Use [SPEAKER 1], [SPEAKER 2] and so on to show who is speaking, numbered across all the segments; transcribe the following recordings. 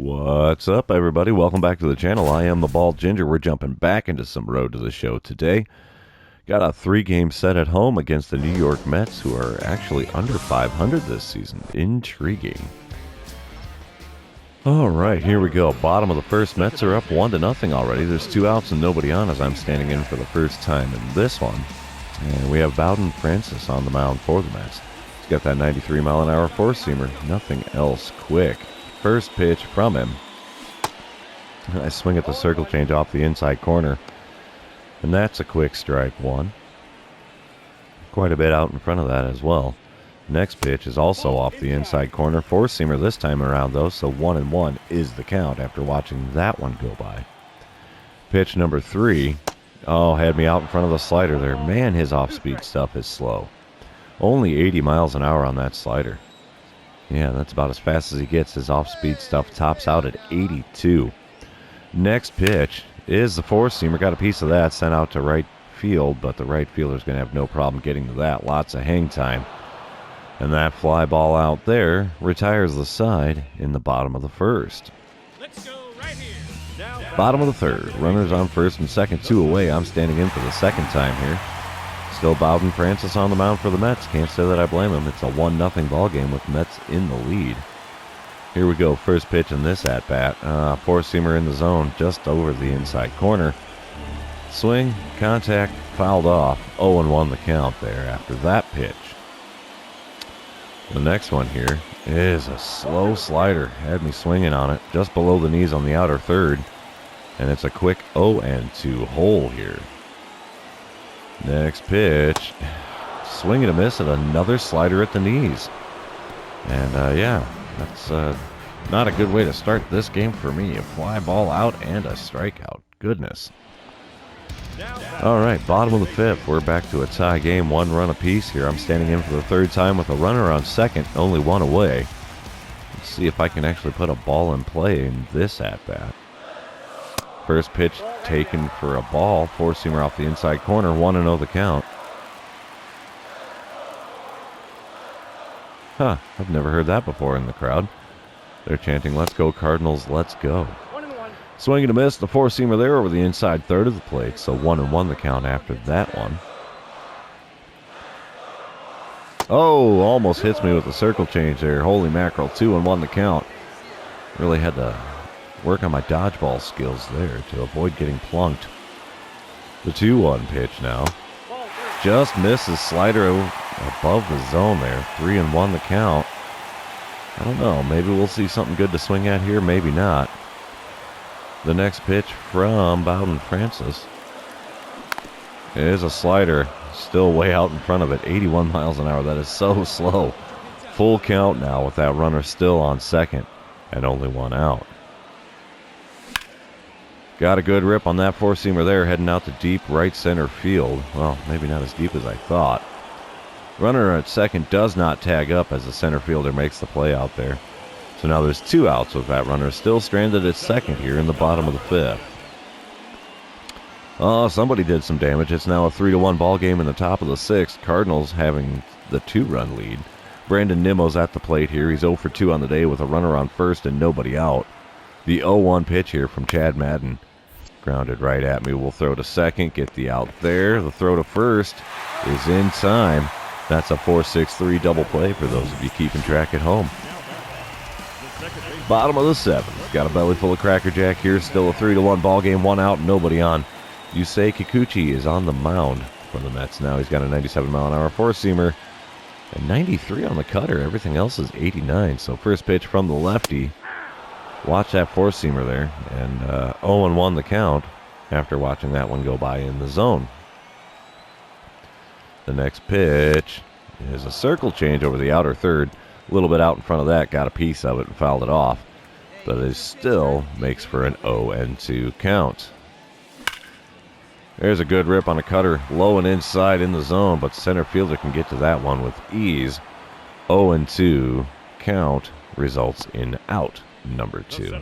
[SPEAKER 1] What's up, everybody? Welcome back to the channel. I am the Bald Ginger. We're jumping back into some Road to the Show today. Got a 3-game set at home against the New York Mets, who are actually under 500 this season. Intriguing. All right, here we go. Bottom of the first, Mets are up 1-0 already. There's 2 outs and nobody on as I'm standing in for the first time in this one. And we have Bowden Francis on the mound for the Mets. He's got that 93-mile-an-hour four-seamer. Nothing else quick. First pitch from him. I swing at the circle change off the inside corner. And that's a quick strike one. Quite a bit out in front of that as well. Next pitch is also off the inside corner. Four-seamer this time around, though, so 1-1 is the count after watching that one go by. Pitch number 3. Oh, had me out in front of the slider there. Man, his off-speed stuff is slow. Only 80 miles an hour on that slider. Yeah, that's about as fast as he gets. His off-speed stuff tops out at 82. Next pitch is the four-seamer. Got a piece of that sent out to right field, but the right fielder's going to have no problem getting to that. Lots of hang time. And that fly ball out there retires the side in the bottom of the first.
[SPEAKER 2] Let's go right here. Now,
[SPEAKER 1] Bottom of the third. Runners on first and second, 2 away. I'm standing in for the second time here. Still Bowden Francis on the mound for the Mets. Can't say that I blame him. It's a 1-0 ball game with Mets in the lead. Here we go. First pitch in this at-bat. Four-seamer in the zone just over the inside corner. Swing, contact, fouled off. 0-1 the count there after that pitch. The next one here is a slow slider. Had me swinging on it just below the knees on the outer third. And it's a quick 0-2 hole here. Next pitch, swing and a miss at another slider at the knees. And yeah, that's not a good way to start this game for me. A fly ball out and a strikeout. Goodness. All right, bottom of the fifth. We're back to a tie game, 1 run apiece here. I'm standing in for the third time with a runner on second, only 1 away. Let's see if I can actually put a ball in play in this at-bat. First pitch taken for a ball. Four-seamer off the inside corner. 1-0 the count. Huh, I've never heard that before in the crowd. They're chanting, "Let's go Cardinals, let's go."
[SPEAKER 2] 1-1.
[SPEAKER 1] Swing and a miss. The four-seamer there over the inside third of the plate. So 1-1 the count after that one. Oh, almost hits me with the circle change there. Holy mackerel, 2-1 the count. Really had to work on my dodgeball skills there to avoid getting plunked. The 2-1 pitch now. Just misses slider above the zone there. 3-1 the count. I don't know. Maybe we'll see something good to swing at here. Maybe not. The next pitch from Bowden Francis is a slider. Still way out in front of it. 81 miles an hour. That is so slow. Full count now with that runner still on second and only 1 out. Got a good rip on that four-seamer there, heading out to deep right center field. Well, maybe not as deep as I thought. Runner at second does not tag up as the center fielder makes the play out there. So now there's 2 outs with that runner still stranded at second here in the bottom of the fifth. Oh, somebody did some damage. It's now a 3-1 ball game in the top of the sixth. Cardinals having the 2-run lead. Brandon Nimmo's at the plate here. He's 0 for 2 on the day with a runner on first and nobody out. The 0-1 pitch here from Chad Madden. Grounded right at me. We'll throw to second, get the out there. The throw to first is in time. That's a 4-6-3 double play for those of you keeping track at home. Bottom of the seventh. Got a belly full of Cracker Jack here. Still a 3-1 ball game. 1 out, nobody on. Yusei Kikuchi is on the mound for the Mets now. He's got a 97-mile-an-hour four-seamer and 93 on the cutter. Everything else is 89. So first pitch from the lefty. Watch that four-seamer there, and 0-1 the count after watching that one go by in the zone. The next pitch is a circle change over the outer third. A little bit out in front of that, got a piece of it and fouled it off. But it still makes for an 0-2 count. There's a good rip on a cutter, low and inside in the zone, but the center fielder can get to that one with ease. 0-2 count results in out number 2.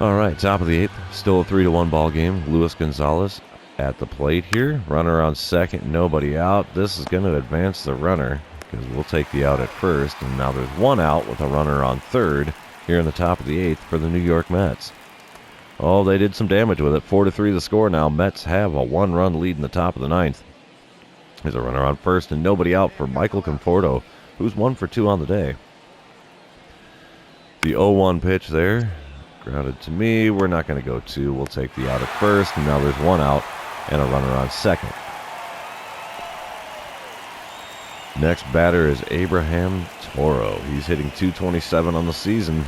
[SPEAKER 1] All right, top of the eighth, still a 3-1 ball game. Luis Gonzalez at the plate here. Runner on second, nobody out. This is going to advance the runner because we'll take the out at first. And now there's 1 out with a runner on third here in the top of the 8th for the New York Mets. Oh, they did some damage with it. 4-3 the score now. Mets have a 1-run lead in the top of the 9th. There's a runner on first and nobody out for Michael Conforto, who's 1 for 2 on the day. The 0-1 pitch there, grounded to me. We're not going to go 2. We'll take the out at first, and now there's 1 out and a runner on second. Next batter is Abraham Toro. He's hitting .227 on the season.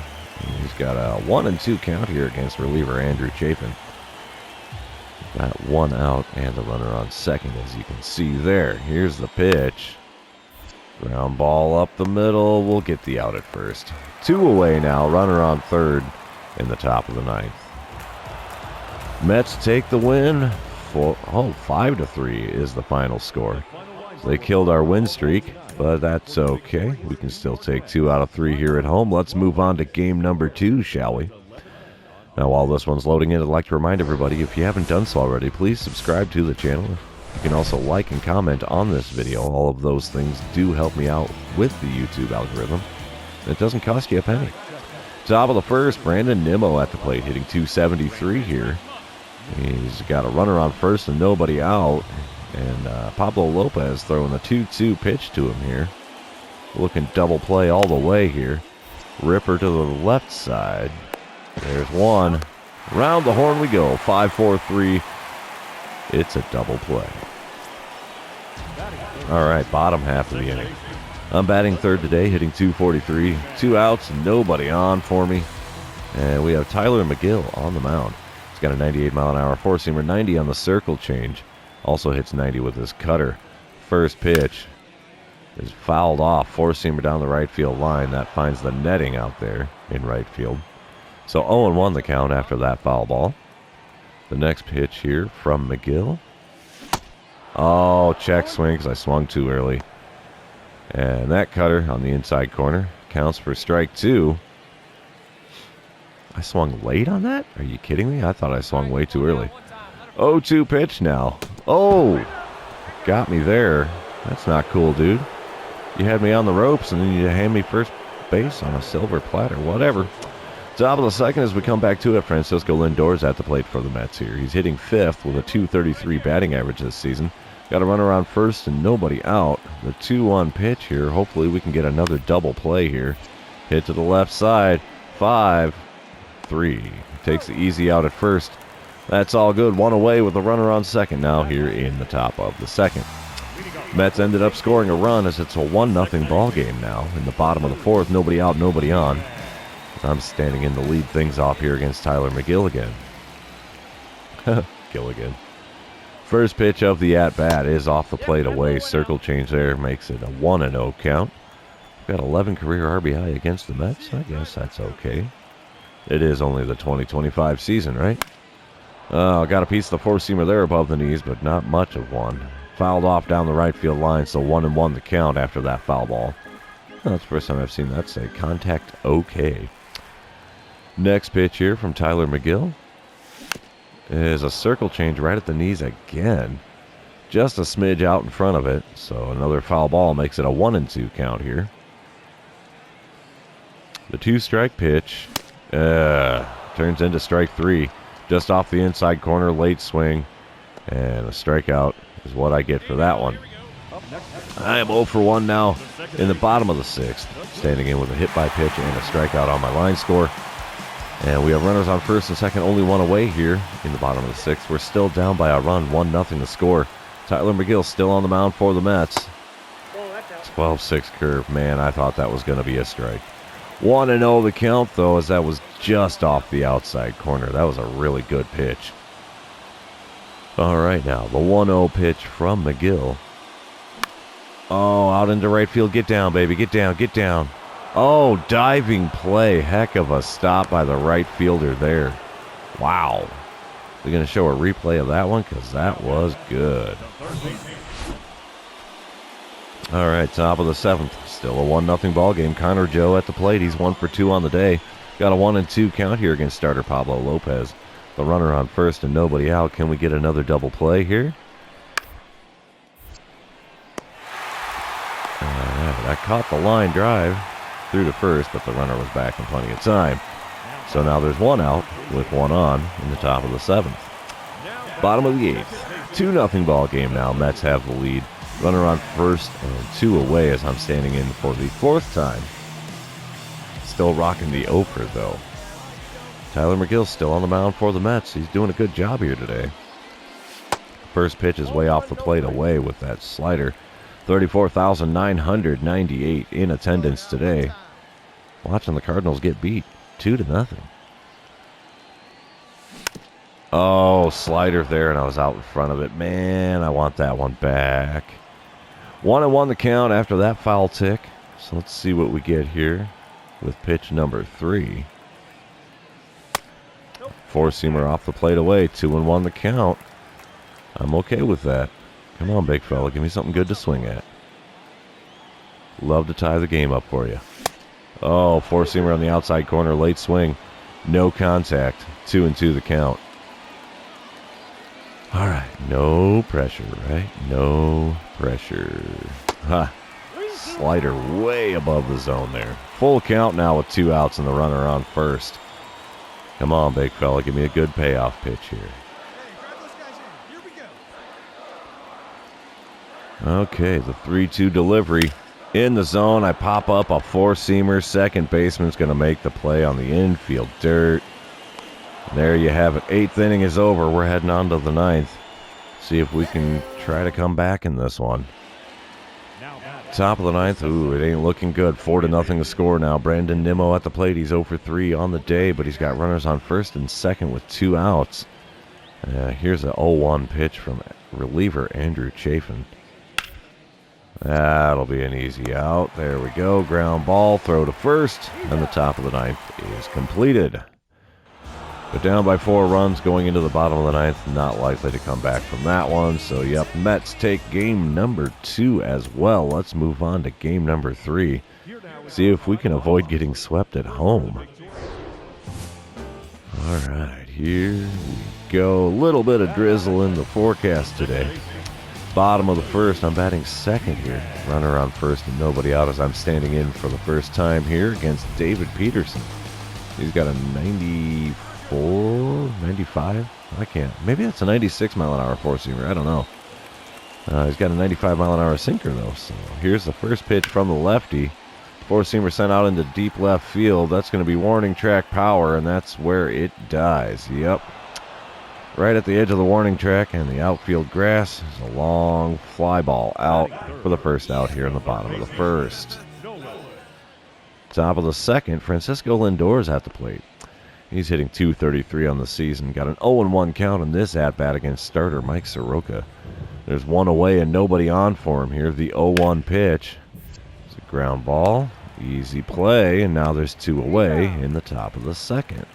[SPEAKER 1] He's got a 1-2 count here against reliever Andrew Chapin. Got 1 out and a runner on second, as you can see there. Here's the pitch. Ground ball up the middle. We'll get the out at first. 2 away now. Runner on third in the top of the 9th. Mets take the win. 5-3 is the final score. They killed our win streak, but that's okay. We can still take 2 out of 3 here at home. Let's move on to game number 2, shall we? Now, while this one's loading in, I'd like to remind everybody, if you haven't done so already, please subscribe to the channel. You can also like and comment on this video. All of those things do help me out with the YouTube algorithm. It doesn't cost you a penny. Top of the first, Brandon Nimmo at the plate, hitting .273 here. He's got a runner on first and nobody out. And Pablo Lopez throwing the 2-2 pitch to him here. Looking double play all the way here. Ripper to the left side. There's 1. Round the horn we go. 5-4-3. It's a double play. All right, bottom half of the inning. I'm batting third today, hitting .243. 2 outs, nobody on for me. And we have Tyler McGill on the mound. He's got a 98-mile-an-hour four-seamer, 90 on the circle change. Also hits 90 with his cutter. First pitch is fouled off. Four-seamer down the right field line. That finds the netting out there in right field. So 0-1 the count after that foul ball. The next pitch here from McGill. Oh, check swing because I swung too early. And that cutter on the inside corner counts for strike 2. I swung late on that? Are you kidding me? I thought I swung way too early. 0-2 pitch now. Oh, got me there. That's not cool, dude. You had me on the ropes and then you hand me first base on a silver platter. Whatever. Top of the second as we come back to it. Francisco Lindor's at the plate for the Mets here. He's hitting 5th with a .233 batting average this season. Got a runner on first and nobody out. The 2-1 pitch here. Hopefully we can get another double play here. Hit to the left side. 5-3. Takes the easy out at first. That's all good. 1 away with a runner on second now here in the top of the second. Mets ended up scoring a run as it's a 1-0 ball game now. In the bottom of the 4th, nobody out, nobody on. I'm standing in to lead things off here against Tyler McGill again. Gilligan. First pitch of the at-bat is off the plate away. Circle change there makes it a 1-0 count. Got 11 career RBI against the Mets. I guess that's okay. It is only the 2025 season, right? Got a piece of the four-seamer there above the knees, but not much of one. Fouled off down the right field line, so 1-1 the count after that foul ball. That's the first time I've seen that say contact okay. Next pitch here from Tyler McGill is a circle change right at the knees again. Just a smidge out in front of it, so another foul ball makes it a 1-2 count here. The 2-strike pitch turns into strike 3. Just off the inside corner, late swing, and a strikeout is what I get for that one. I am 0 for 1 now in the bottom of the 6th, standing in with a hit by pitch and a strikeout on my line score. And we have runners on first and second, only 1 away here in the bottom of the 6th. We're still down by a run, 1-0 the score. Tyler McGill still on the mound for the Mets. 12-6 curve. Man, I thought that was going to be a strike. 1-0 the count, though, as that was just off the outside corner. That was a really good pitch. All right, now, the 1-0 pitch from McGill. Oh, out into right field. Get down, baby. Get down, get down. Oh, diving play. Heck of a stop by the right fielder there. Wow. We're going to show a replay of that one because that was good. All right, top of the 7th. Still a 1-0 ball game. Connor Joe at the plate. He's 1 for 2 on the day. Got a 1-2 count here against starter Pablo Lopez. The runner on first and nobody out. Can we get another double play here? All right, I caught the line drive. through to first, but the runner was back in plenty of time. So now there's one out with one on in the top of the 7th. Bottom of the 8th. 2-0 ball game now. Mets have the lead. Runner on first and 2 away as I'm standing in for the 4th time. Still rocking the Oprah, though. Tyler McGill's still on the mound for the Mets. He's doing a good job here today. First pitch is way off the plate away with that slider. 34,998 in attendance today. Watching the Cardinals get beat 2-0. Oh, slider there, and I was out in front of it. Man, I want that one back. 1-1 the count after that foul tick. So let's see what we get here with pitch number 3. Four-seamer off the plate away. 2-1 the count. I'm okay with that. Come on, big fella. Give me something good to swing at. Love to tie the game up for you. Oh, four-seamer on the outside corner. Late swing. No contact. 2-2 the count. All right. No pressure, right? No pressure. Ha. Slider way above the zone there. Full count now with 2 outs and the runner on first. Come on, big fella. Give me a good payoff pitch here. Okay, the 3-2 delivery. In the zone, I pop up a four-seamer. Second baseman's going to make the play on the infield dirt. There you have it. 8th inning is over. We're heading on to the 9th. See if we can try to come back in this one. Top of the 9th. Ooh, it ain't looking good. 4-0 the score now. Brandon Nimmo at the plate. He's 0 for 3 on the day, but he's got runners on first and second with 2 outs. Here's a 0-1 pitch from reliever Andrew Chafin. That'll be an easy out. There we go. Ground ball. Throw to first. And the top of the 9th is completed. But down by 4 runs going into the bottom of the 9th. Not likely to come back from that one. So, yep, Mets take game number 2 as well. Let's move on to game number 3. See if we can avoid getting swept at home. All right, here we go. A little bit of drizzle in the forecast today. Bottom of the 1st, I'm batting second here. Runner on first and nobody out as I'm standing in for the first time here against David Peterson. He's got a 94, 95? I can't. Maybe that's a 96 mile an hour four-seamer. I don't know. He's got a 95 mile an hour sinker, though. So here's the first pitch from the lefty. Four-seamer sent out into deep left field. That's going to be warning track power, and that's where it dies. Yep. Right at the edge of the warning track and the outfield grass is a long fly ball out for the first out here in the bottom of the 1st. Top of the 2nd, Francisco Lindor's at the plate. He's hitting .233 on the season. Got an 0-1 count in this at-bat against starter Mike Soroka. There's one away and nobody on for him here. The 0-1 pitch. It's a ground ball. Easy play, and now there's 2 away in the top of the 2nd.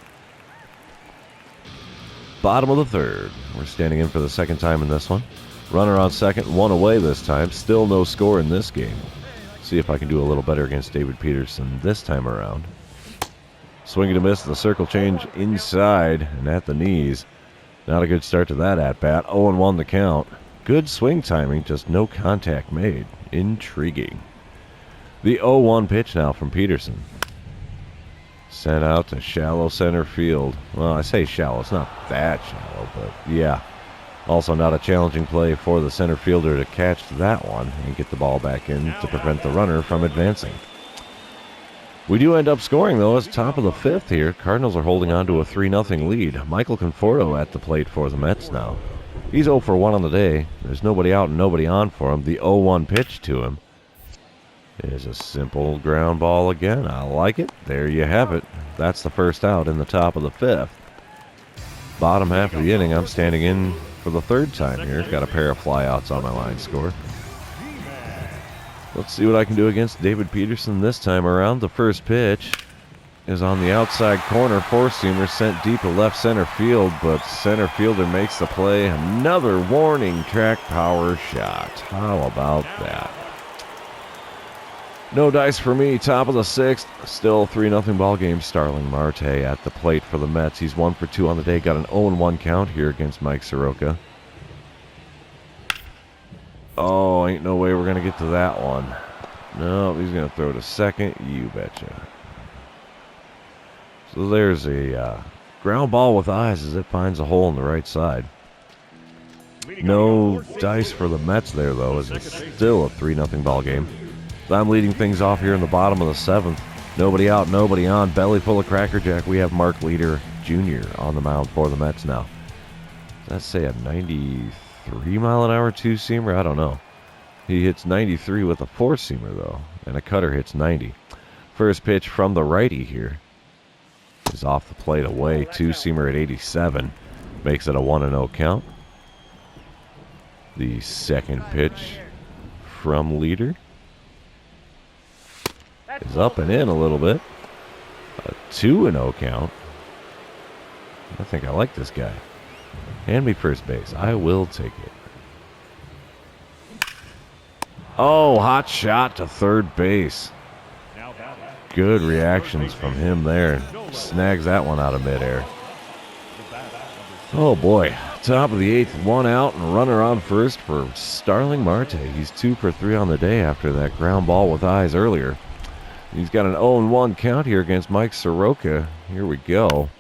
[SPEAKER 1] Bottom of the 3rd. We're standing in for the 2nd time in this one. Runner on second, 1 away this time. Still no score in this game. See if I can do a little better against David Peterson this time around. Swing and a miss, the circle change inside and at the knees. Not a good start to that at-bat. 0-1 the count. Good swing timing, just no contact made. Intriguing. The 0-1 pitch now from Peterson. Sent out to shallow center field. Well, I say shallow. It's not that shallow, but yeah. Also not a challenging play for the center fielder to catch that one and get the ball back in to prevent the runner from advancing. We do end up scoring, though, as top of the 5th here. Cardinals are holding on to a 3-0 lead. Michael Conforto at the plate for the Mets now. He's 0 for 1 on the day. There's nobody out and nobody on for him. The 0-1 pitch to him is a simple ground ball again. I like it. There you have it. That's the first out in the top of the 5th. Bottom half of the inning, I'm standing in for the 3rd time here. Got a pair of flyouts on my line score. Let's see what I can do against David Peterson this time around. The first pitch is on the outside corner. Four-seamer sent deep to left center field, but center fielder makes the play. Another warning track power shot. How about that? No dice for me. Top of the 6th. Still 3-0 ball game. Starling Marte at the plate for the Mets. He's 1 for 2 on the day. Got an 0-1 count here against Mike Soroka. Oh, ain't no way we're going to get to that one. No, he's going to throw to second. You betcha. So there's a ground ball with eyes as it finds a hole in the right side. No dice for the Mets there, though, as it's still a 3-0 ball game. I'm leading things off here in the bottom of the 7th. Nobody out, nobody on. Belly full of Cracker Jack. We have Mark Leader Jr. on the mound for the Mets now. Does that say a 93-mile-an-hour two-seamer? I don't know. He hits 93 with a four-seamer, though, and a cutter hits 90. First pitch from the righty here is off the plate away. Two-seamer at 87. Makes it a 1-0 count. The second pitch from Leader is up and in a little bit. A 2-0 count. I think I like this guy. Hand me first base. I will take it. Oh, hot shot to third base. Good reactions from him there. Snags that one out of midair. Oh boy. Top of the 8th, 1 out and runner on first for Starling Marte. He's 2 for 3 on the day after that ground ball with eyes earlier. He's got an 0-1 count here against Mike Soroka. Here we go.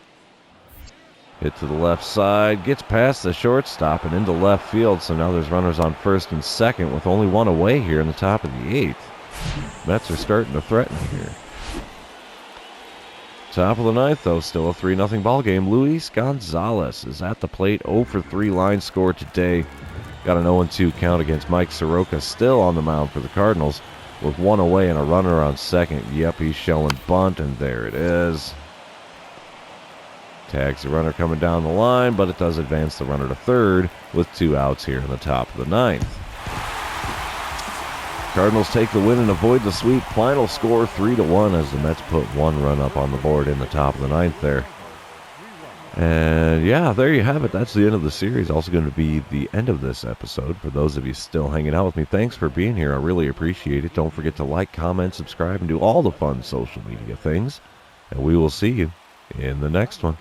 [SPEAKER 1] Hit to the left side, gets past the shortstop and into left field. So now there's runners on first and second with only one away here in the top of the 8th. Mets are starting to threaten here. Top of the 9th, though, still a 3-0 ball game. Luis Gonzalez is at the plate. 0 for 3 line score today. Got an 0-2 count against Mike Soroka. Still on the mound for the Cardinals with 1 away and a runner on second. Yep, he's showing bunt, and there it is. Tags the runner coming down the line, but it does advance the runner to third with 2 outs here in the top of the 9th. Cardinals take the win and avoid the sweep. Final score 3-1 as the Mets put 1 run up on the board in the top of the 9th there. And yeah, there you have it. That's the end of the series. Also going to be the end of this episode. For those of you still hanging out with me, thanks for being here. I really appreciate it. Don't forget to like, comment, subscribe, and do all the fun social media things. And we will see you in the next one.